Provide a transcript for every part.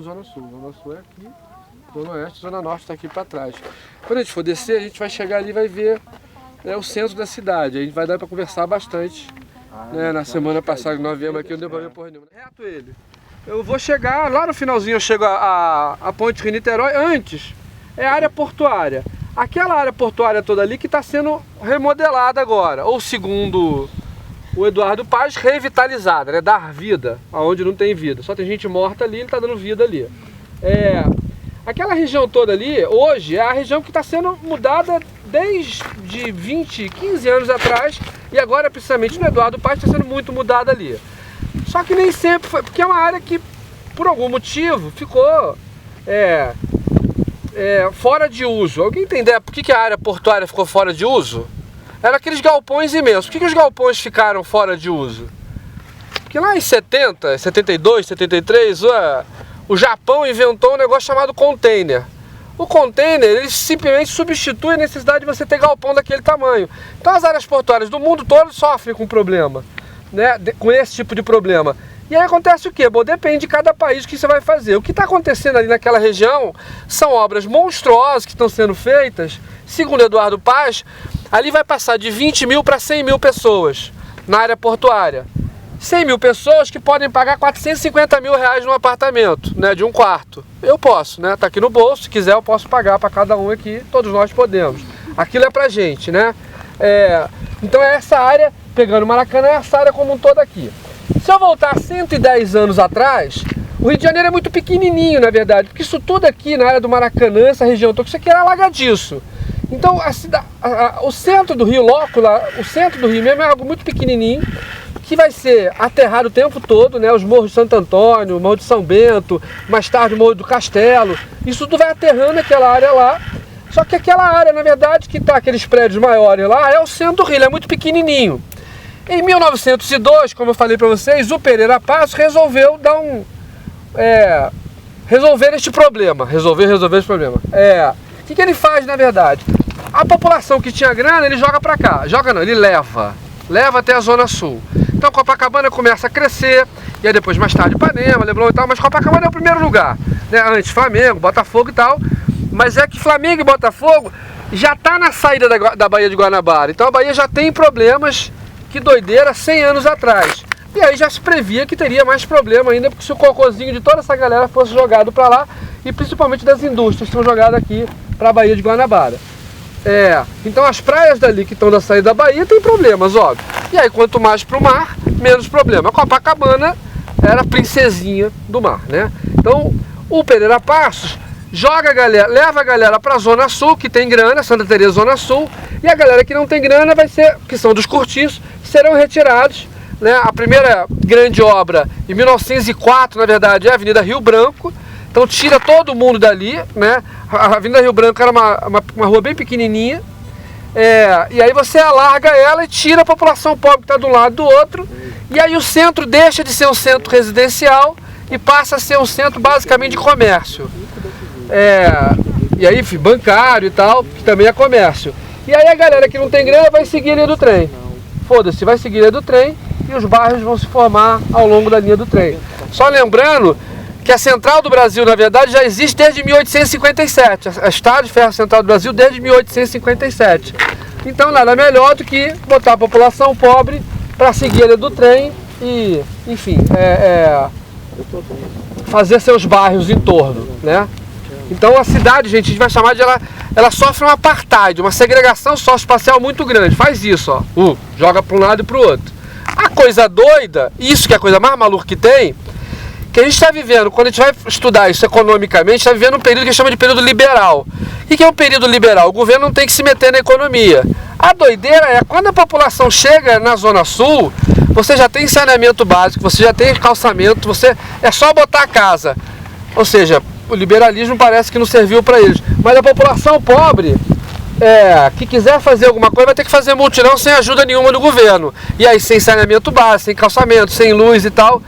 Zona Sul. Zona Sul é aqui, Zona Oeste, Zona Norte está aqui para trás. Quando a gente for descer, a gente vai chegar ali e vai ver o centro da cidade. A gente vai dar para conversar bastante. Na semana passada que nós viemos aqui, eu não deu para ver porra nenhuma. Reto ele. Eu vou chegar, lá no finalzinho eu chego a Ponte Rio-Niterói. Antes é a área portuária. Aquela área portuária toda ali que está sendo remodelada agora, ou segundo o Eduardo Paz, revitalizada, né? Dar vida aonde não tem vida. Só tem gente morta ali, ele está dando vida ali. Aquela região toda ali, hoje, é a região que está sendo mudada desde 20, 15 anos atrás, e agora, precisamente no Eduardo Paz, está sendo muito mudada ali. Só que nem sempre foi, porque é uma área que, por algum motivo, ficou fora de uso. Alguém tem ideia por que a área portuária ficou fora de uso? Eram aqueles galpões imensos. Por que os galpões ficaram fora de uso? Porque lá em 70, 72, 73, o Japão inventou um negócio chamado container. O container, ele simplesmente substitui a necessidade de você ter galpão daquele tamanho. Então as áreas portuárias do mundo todo sofrem com problema, né? Com esse tipo de problema. E aí acontece o quê? Bom, depende de cada país o que você vai fazer. O que está acontecendo ali naquela região são obras monstruosas que estão sendo feitas. Segundo Eduardo Paz, ali vai passar de 20 mil para 100 mil pessoas na área portuária. 100 mil pessoas que podem pagar 450 mil reais num apartamento, né, de um quarto. Eu posso, né? Tá aqui no bolso, se quiser eu posso pagar para cada um aqui, todos nós podemos. Aquilo é pra gente, né? Então é essa área, pegando Maracanã, é essa área como um todo aqui. Se eu voltar 110 anos atrás, o Rio de Janeiro é muito pequenininho, na verdade, porque isso tudo aqui na área do Maracanã, essa região toda, isso aqui era alagadiço. Então o centro do Rio, o centro do Rio mesmo é algo muito pequenininho, que vai ser aterrado o tempo todo, né? Os morros de Santo Antônio, o Morro de São Bento, mais tarde o Morro do Castelo, isso tudo vai aterrando aquela área lá. Só que aquela área, na verdade, que está aqueles prédios maiores lá, é o centro do Rio, ele é muito pequenininho. Em 1902, como eu falei para vocês, o Pereira Passos resolveu dar resolver este problema. Resolver esse problema. O que ele faz, na verdade? A população que tinha grana, ele joga para cá. Joga não, ele leva até a Zona Sul. Então Copacabana começa a crescer, e aí depois mais tarde Ipanema, Leblon e tal, mas Copacabana é o primeiro lugar, né? Antes Flamengo, Botafogo e tal, mas é que Flamengo e Botafogo já tá na saída da Baía de Guanabara, então a Bahia já tem problemas, que doideira, 100 anos atrás. E aí já se previa que teria mais problema ainda, porque se o cocôzinho de toda essa galera fosse jogado para lá, e principalmente das indústrias que estão jogadas aqui para a Baía de Guanabara. Então as praias dali que estão da saída da Bahia tem problemas, óbvio. E aí quanto mais para o mar, menos problema. A Copacabana era a princesinha do mar, né? Então o Pereira Passos leva a galera para a Zona Sul, que tem grana, Santa Teresa Zona Sul, e a galera que não tem grana que são dos cortiços, serão retirados, né? A primeira grande obra, em 1904, na verdade, é a Avenida Rio Branco. Então tira todo mundo dali, né? A Avenida Rio Branco era uma rua bem pequenininha, e aí você alarga ela e tira a população pobre que está de um lado do outro, e aí o centro deixa de ser um centro residencial e passa a ser um centro basicamente de comércio. E aí, enfim, bancário e tal, que também é comércio. E aí a galera que não tem grana vai seguir a linha do trem. Foda-se, vai seguir a linha do trem e os bairros vão se formar ao longo da linha do trem. Só lembrando que a Central do Brasil, na verdade, já existe desde 1857. A Estrada de Ferro Central do Brasil desde 1857. Então nada melhor do que botar a população pobre para seguir a linha do trem e, enfim, fazer seus bairros em torno, né? Então a cidade, gente, a gente vai chamar de ela sofre um apartheid, uma segregação socioespacial muito grande. Faz isso, ó, joga para um lado e para o outro. A coisa doida, isso que é a coisa mais maluca que tem, que a gente está vivendo, quando a gente vai estudar isso economicamente, está vivendo um período que a gente chama de período liberal. O que é o período liberal? O governo não tem que se meter na economia. A doideira é quando a população chega na Zona Sul, você já tem saneamento básico, você já tem calçamento, é só botar a casa. Ou seja, o liberalismo parece que não serviu para eles. Mas a população pobre, que quiser fazer alguma coisa, vai ter que fazer mutirão sem ajuda nenhuma do governo. E aí sem saneamento básico, sem calçamento, sem luz e tal.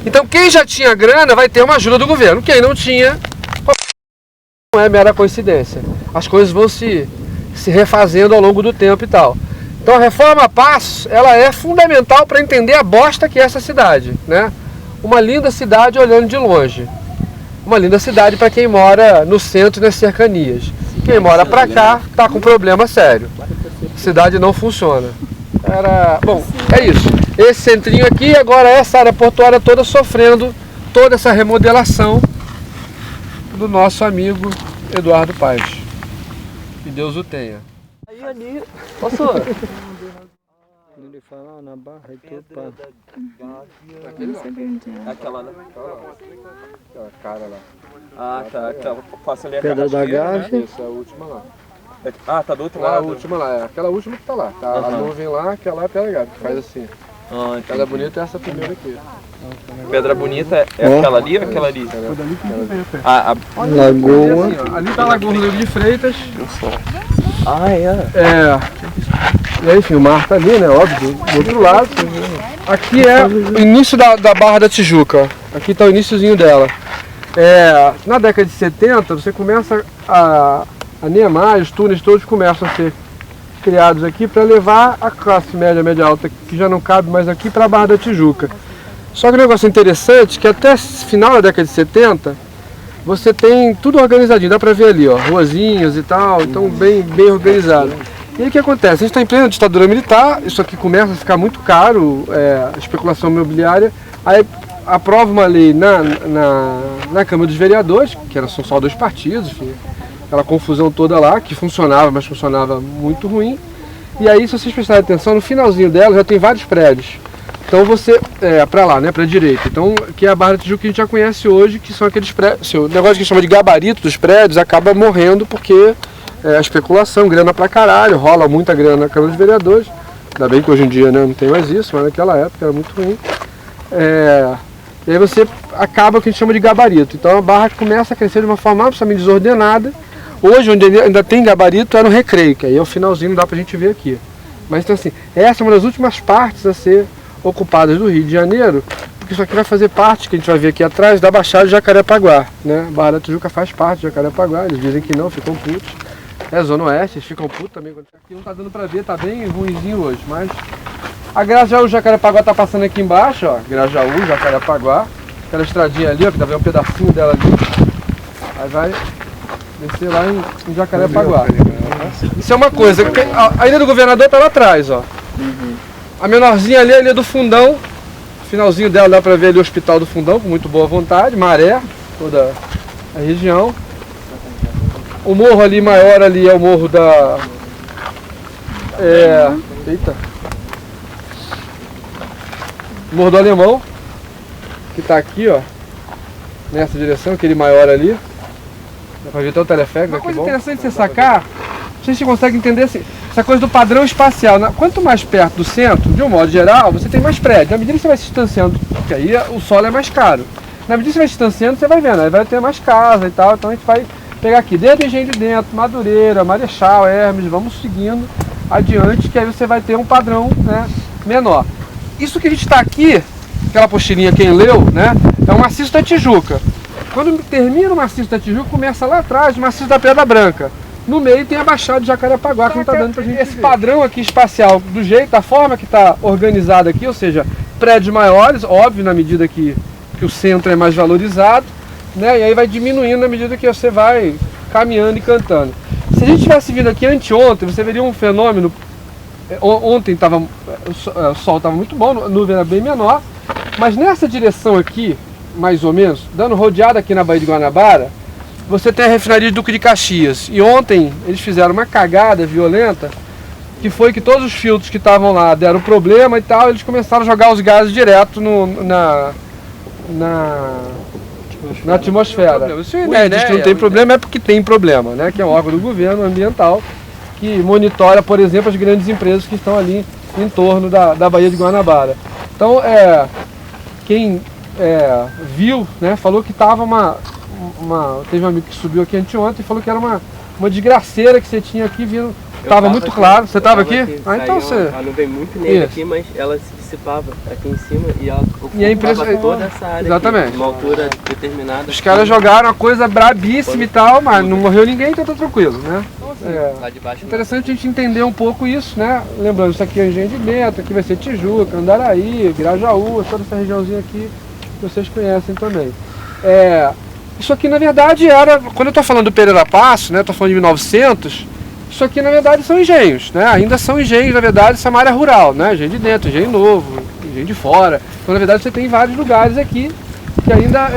Então quem já tinha grana vai ter uma ajuda do governo. Quem não tinha, não é mera coincidência. As coisas vão se refazendo ao longo do tempo e tal. Então a reforma Passos, ela é fundamental para entender a bosta que é essa cidade, né? Uma linda cidade olhando de longe. uma linda cidade para quem mora no centro e nas cercanias. Quem mora para cá está com problema sério. A cidade não funciona. Bom, é isso. Esse centrinho aqui, agora essa área portuária toda sofrendo toda essa remodelação do nosso amigo Eduardo Paes. Que Deus o tenha. Aí ali, posso... Ele fala na barra e tudo, pá. Aquela, né? Aquela cara lá. Ah, tá. Aquela, faço ali a Pedra da carrasqueira, Gávea. Isso, é a última lá. né? Ah, tá do outro A lado. última lá, é aquela última que tá lá. Tá a nuvem lá, aquela é a pedra grave, que faz assim. Ah, Pedra bonita é essa primeira aqui. Pedra bonita é aquela ali ou aquela ali? Lagoa. Assim, ó, ali tá a Lagoa Rodrigo de Freitas. Ah, é. E aí, enfim, o mar tá ali, né? Óbvio, do outro lado. Aqui é o início da Barra da Tijuca, ó. Aqui tá o iniciozinho dela. Na década de 70, você começa a Niemeyer, os túneis todos começam a ser criados aqui para levar a classe média, média alta, que já não cabe mais aqui, para a Barra da Tijuca. Só que um negócio interessante é que até final da década de 70, você tem tudo organizadinho, dá para ver ali, ó, ruazinhas e tal, então bem organizado. E aí o que acontece? A gente está em plena ditadura militar, isso aqui começa a ficar muito caro, a especulação imobiliária, aí aprova uma lei na Câmara dos Vereadores, que são só 2 partidos, enfim, aquela confusão toda lá, que funcionava, mas funcionava muito ruim. E aí, se vocês prestarem atenção, no finalzinho dela já tem vários prédios. Então você, para lá, né, para a direita. Então, que é a Barra da Tijuca que a gente já conhece hoje, que são aqueles prédios, o negócio que chama de gabarito dos prédios acaba morrendo porque a especulação, grana pra caralho, rola muita grana na Câmara dos Vereadores. Ainda bem que hoje em dia, né, não tem mais isso, mas naquela época era muito ruim. E aí você acaba o que a gente chama de gabarito. Então a Barra começa a crescer de uma forma absolutamente desordenada. Hoje, onde ainda tem gabarito, é no Recreio, que aí é o finalzinho, não dá pra gente ver aqui. Mas então assim, essa é uma das últimas partes a ser ocupadas do Rio de Janeiro, porque isso aqui vai fazer parte, que a gente vai ver aqui atrás, da Baixada de Jacarepaguá, né? Barra da Tijuca faz parte de Jacarepaguá, eles dizem que não, ficam putos. É Zona Oeste, eles ficam putos também. Aqui não tá dando pra ver, tá bem ruimzinho hoje, mas... A Grajaú, Jacarepaguá tá passando aqui embaixo, ó, Grajaú, Jacarepaguá, aquela estradinha ali, ó, que tá vendo um pedacinho dela ali. Aí vai descer lá em Jacarepaguá. Isso é uma coisa, a Ilha do Governador tá lá atrás, ó. A menorzinha ali é a Ilha do Fundão, finalzinho dela dá pra ver ali o Hospital do Fundão, com muito boa vontade, Maré, toda a região. O morro ali maior ali é o morro da... Eita! Morro do Alemão, que está aqui, ó, nessa direção, aquele maior ali. Dá pra ver até o teleférico. Uma coisa interessante de você sacar, a gente consegue entender assim, essa coisa do padrão espacial. Quanto mais perto do centro, de um modo geral, você tem mais prédio. Na medida que você vai se distanciando, porque aí o solo é mais caro. Na medida que você vai se distanciando, você vai vendo, aí vai ter mais casa e tal. Então a gente vai pegar aqui, desde Engenho de Dentro, Madureira, Marechal, Hermes, vamos seguindo adiante, que aí você vai ter um padrão, né, menor. Isso que a gente está aqui, aquela apostilinha quem leu, né, é o maciço da Tijuca. Quando termina o maciço da Tijuca, começa lá atrás o maciço da Pedra Branca. No meio tem a Baixada de Jacarepaguá, que não está dando pra gente esse padrão aqui espacial, do jeito, da forma que está organizado aqui, ou seja, prédios maiores, óbvio, na medida que o centro é mais valorizado, né, e aí vai diminuindo na medida que você vai caminhando e cantando. Se a gente tivesse vindo aqui anteontem, você veria um fenômeno. Ontem o sol estava muito bom, a nuvem era bem menor, mas nessa direção aqui, mais ou menos, dando rodeada aqui na Baía de Guanabara, você tem a refinaria de Duque de Caxias. E ontem eles fizeram uma cagada violenta, que foi que todos os filtros que estavam lá deram problema e tal, eles começaram a jogar os gases direto na atmosfera. Se o INEA diz que não tem problema, é porque tem problema, né? Que é um órgão do governo ambiental que monitora, por exemplo, as grandes empresas que estão ali em torno da Baía de Guanabara. Então, quem viu, né, falou que estava teve um amigo que subiu aqui anteontem e falou que era uma desgraceira que você tinha aqui vindo. Estava muito claro. Você estava aqui? Então você... A nuvem muito negra aqui, mas ela se dissipava aqui em cima e ela ocupava toda essa área. Exatamente. Aqui, uma altura determinada. Os caras jogaram uma coisa brabíssima e tal, mas não morreu ninguém, então tá tranquilo, né? Lá de baixo, interessante a gente entender um pouco isso, né? Lembrando, isso aqui é Engenho de Dentro, aqui vai ser Tijuca, Andaraí, Grajaú, toda essa regiãozinha aqui que vocês conhecem também. Isso aqui na verdade era, quando eu estou falando do Pereira Passo, né, estou falando de 1900, isso aqui na verdade são engenhos, né, ainda são engenhos, na verdade, isso é uma área rural, né, engenho de dentro, engenho novo, engenho de fora. Então na verdade você tem vários lugares aqui que ainda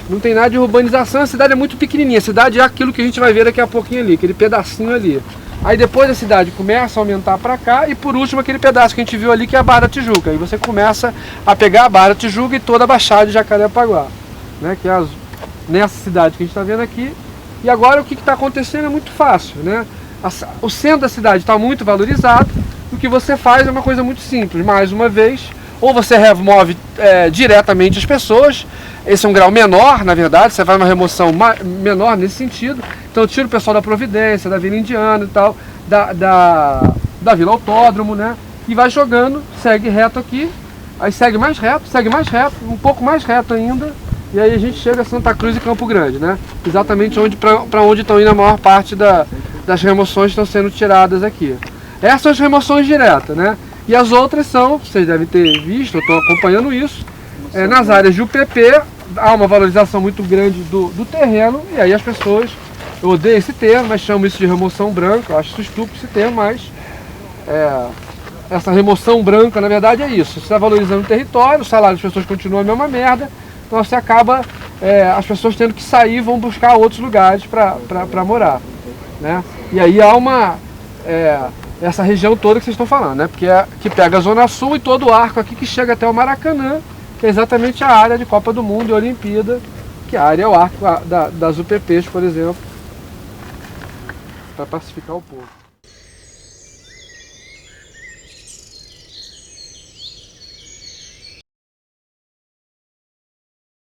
não tem nada de urbanização, a cidade é muito pequenininha, a cidade é aquilo que a gente vai ver daqui a pouquinho ali, aquele pedacinho ali. Aí depois a cidade começa a aumentar para cá e por último aquele pedaço que a gente viu ali que é a Barra da Tijuca. Aí você começa a pegar a Barra da Tijuca e toda a Baixada de Jacarepaguá, né, que é nessa cidade que a gente está vendo aqui. E agora o que está acontecendo é muito fácil, né? O centro da cidade está muito valorizado, o que você faz é uma coisa muito simples, mais uma vez, ou você remove diretamente as pessoas, esse é um grau menor, na verdade, você faz uma remoção menor nesse sentido, então tira o pessoal da Providência, da Vila Indiana e tal, da Vila Autódromo, né? E vai jogando, segue reto aqui, aí segue mais reto, um pouco mais reto ainda, e aí a gente chega a Santa Cruz e Campo Grande, né? Exatamente para onde estão indo a maior parte das remoções que estão sendo tiradas aqui. Essas são as remoções diretas, né? E as outras são, vocês devem ter visto, eu estou acompanhando isso, nas áreas de UPP, há uma valorização muito grande do terreno, e aí as pessoas, eu odeio esse termo, mas chamam isso de remoção branca, eu acho isso estúpido esse termo, mas essa remoção branca, na verdade, é isso. Você está valorizando o território, o salário das pessoas continua a mesma merda, então você acaba, as pessoas tendo que sair e vão buscar outros lugares para morar, né? E aí há essa região toda que vocês estão falando, né? Porque que pega a Zona Sul e todo o arco aqui que chega até o Maracanã, que é exatamente a área de Copa do Mundo e Olimpíada, que a área é o arco das UPPs, por exemplo, para pacificar o povo.